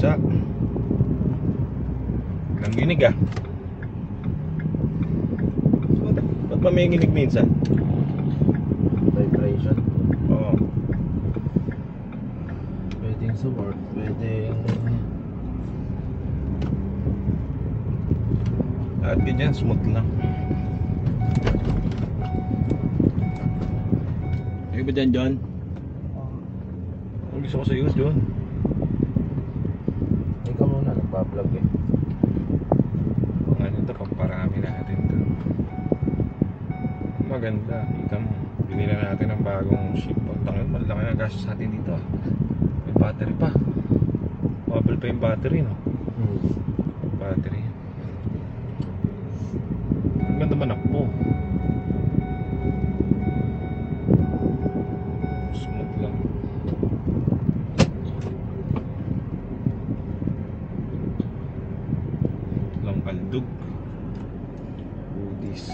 Bagsak. Nanginig ah. Ba't pa may nginig minsan? Vibration. Oo. Pwedeng support, pwedeng... Lahat ganyan, smooth lang. Ay ba dyan, John? Ang gusto ko sa'yo, John. Ikaw muna, nagpa-vlog eh. Ano ito, pamparami natin ito. Maganda, kita mo. Binila natin ang bagong ship. Pagtangin, malaki na gastos sa atin dito ah. May battery pa. Mabal pa yung battery, no? Battery. Ang ganda manakbo. Smooth lang. Lang kaldug. Udis.